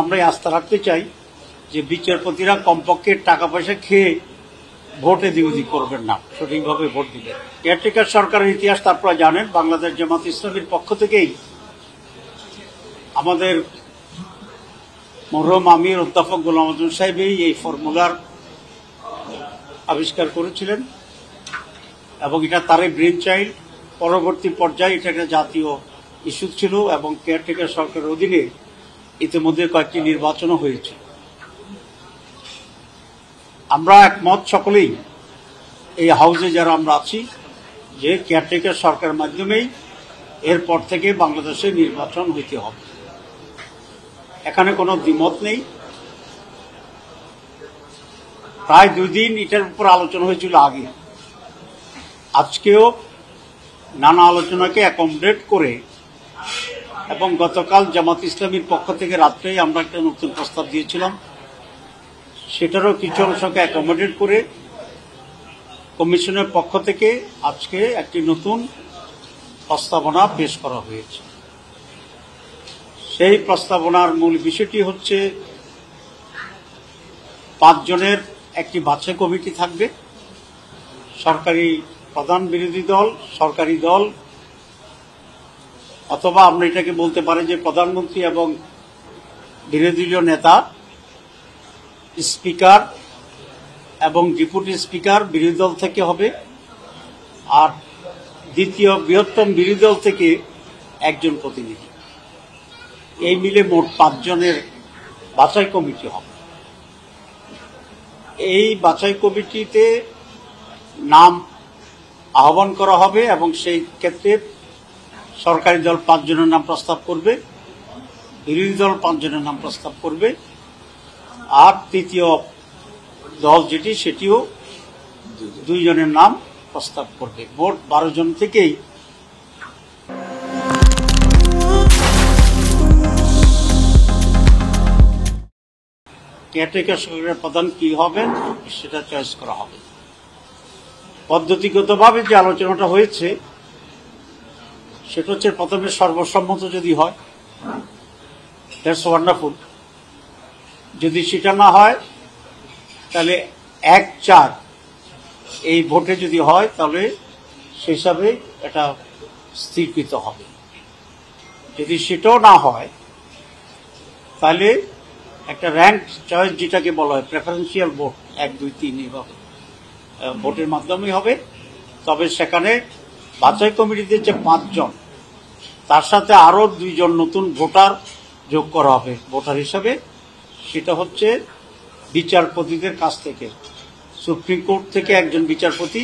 আমরাই আস্থা রাখতে চাই যে বিচারপতিরা কমপক্ষে টাকা পয়সা খেয়ে ভোটে দিউদি করবেন না, সঠিকভাবে ভোট দিবেন। কেয়ারটেকার সরকারের ইতিহাস তারপরে জানেন, বাংলাদেশ জামাত ইসলামীর পক্ষ থেকেই আমাদের মরহুম আমির অধ্যাপক গোলাম আজম সাহেবই এই ফর্মুলার আবিষ্কার করেছিলেন এবং এটা তারই ব্রেন চাইল্ড। পরবর্তী পর্যায়ে এটা একটা জাতীয় ইস্যু ছিল এবং কেয়ারটেকার সরকারের অধীনে ইতিমধ্যে কয়েকটি নির্বাচনও হয়েছে। আমরা একমত সকলেই এই হাউসে যারা আমরা আছি যে কেয়ারটেকার সরকারের মাধ্যমেই এরপর থেকে বাংলাদেশে নির্বাচন হইতে হবে, এখানে কোনো দ্বিমত নেই। প্রায় 2 দিন এটার উপর আলোচনা হয়েছিল আগে, আজকেও নানা আলোচনাকে অ্যাকোমোডেট করে এবং গতকাল জামাত ইসলামীর পক্ষ থেকে রাত্রেই আমরা একটা নতুন প্রস্তাব দিয়েছিলাম, সেটারও কিছু অংশকে অ্যাকোমোডেট করে কমিশনের পক্ষ থেকে আজকে একটি নতুন প্রস্তাবনা পেশ করা হয়েছে। সেই প্রস্তাবনার মূল বিষয়টি হচ্ছে 5 জনের একটি বাছাই কমিটি থাকবে, সরকারি প্রধান বিরোধী দল, সরকারি দল, অথবা আমরা এটাকে বলতে পারি যে প্রধানমন্ত্রী এবং বিরোধী দলীয় নেতা, স্পিকার এবং ডেপুটি স্পিকার বিরোধী দল থেকে হবে, আর দ্বিতীয় বৃহত্তম বিরোধী দল থেকে একজন প্রতিনিধি। এই মিলে মোট 5 জনের বাছাই কমিটি হবে। এই বাছাই কমিটিতে নাম আহ্বান করা হবে এবং সেই ক্ষেত্রে সরকারি দল 5 জনের নাম প্রস্তাব করবে, বিরোধী দল 5 জনের নাম প্রস্তাব করবে, আর তৃতীয় দল যেটি সেটিও 2 জনের নাম প্রস্তাব করবে। মোট 12 জন থেকেই কেয়ারটেকার সরকারের প্রধান কি হবেন সেটা চয়েস করা হবে। পদ্ধতিগতভাবে যে আলোচনাটা হয়েছে সেটা হচ্ছে প্রথমে সর্বসম্মত যদি হয়, দ্যাটস ওয়ান্ডারফুল। যদি সেটা না হয় তাহলে 1-4 এই ভোটে যদি হয় তাহলে সেই হিসাবে এটা স্থিরকৃত হবে। যদি সেটাও না হয় তাহলে একটা র্যাঙ্ক চয়েস যেটাকে বলা হয় প্রেফারেন্সিয়াল ভোট, 1, 2, 3 এইভাবে ভোটের মাধ্যমে হবে। তবে সেখানে বাছাই কমিটিতে যে 5 জন তার সাথে আরো 2 জন নতুন ভোটার যোগ করা হবে ভোটার হিসাবে। সেটা হচ্ছে বিচারপতিদের কাছ থেকে, সুপ্রিম কোর্ট থেকে একজন বিচারপতি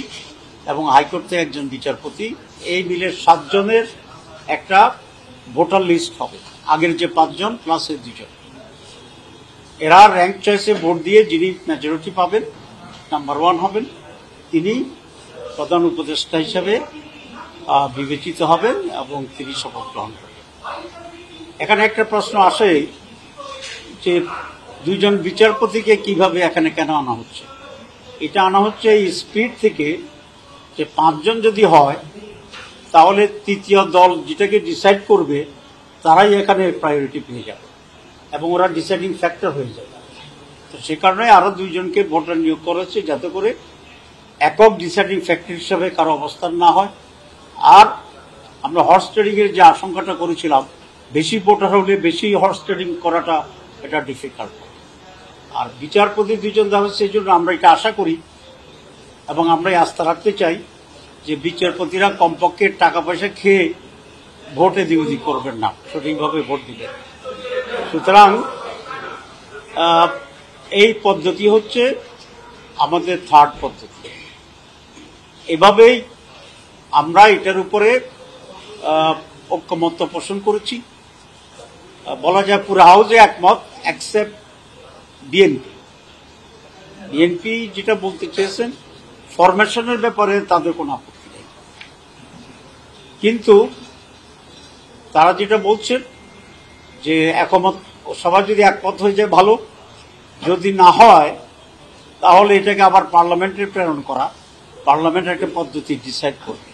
এবং হাইকোর্ট থেকে একজন বিচারপতি, এই মিলে 7 জনের একটা ভোটার লিস্ট হবে, আগের যে 5 জন প্লাস 2 জন। এরা র্যাঙ্ক চয়েসে ভোট দিয়ে যিনি মেজরিটি পাবেন, নাম্বার 1 হবেন, তিনি প্রধান উপদেষ্টা হিসেবে বিবেচিত হবেন এবং তিনি শপথ গ্রহণ করবেন। এখানে একটা প্রশ্ন আসে যে 2 জন বিচারপতিকে কিভাবে এখানে কেন আনা হচ্ছে? এটা আনা হচ্ছে এই স্পিড থেকে যে 5 জন যদি হয় তাহলে তৃতীয় দল যেটাকে ডিসাইড করবে তারাই এখানে প্রায়োরিটি পেয়ে যাবে এবং ওরা ডিসাইডিং ফ্যাক্টর হয়ে যাবে। তো সে কারণে আরো 2 জনকে ভোটার নিয়োগ করা হচ্ছে যাতে করে একক ডিসাইডিং ফ্যাক্টর হিসাবে কারো অবস্থান না হয়। আর আমরা হর্স ট্রেডিং এর যে আশঙ্কাটা করেছিলাম, বেশি ভোটার হলে বেশি হর্স ট্রেডিং করাটা এটা ডিফিকাল্ট। আর বিচারপতি 2 জন দেওয়া হচ্ছে, সেই জন্য আমরা এটা আশা করি এবং আমরাই আস্থা রাখতে চাই যে বিচারপতিরা কমপক্ষে টাকা পয়সা খেয়ে ভোটে দিউদি করবেন না, সঠিকভাবে ভোট দিবেন। সুতরাং এই পদ্ধতি হচ্ছে আমাদের 3rd পদ্ধতি। এভাবেই আমরা এটার উপরে ঐক্যমত্য পোষণ করেছি। বলা যায় পুরো হাউসে একমত, অ্যাকসেপ্ট বিএনপি যেটা বলতে চেয়েছেন ফরমেশনের ব্যাপারে তাদের কোনো আপত্তি নেই, কিন্তু তারা যেটা বলছেন যে একমত, সবাই যদি একমত হয়ে যায় ভালো, যদি না হয় তাহলে এটাকে আবার পার্লামেন্টে প্রেরণ করা, পার্লামেন্ট একটা পদ্ধতি ডিসাইড করবে।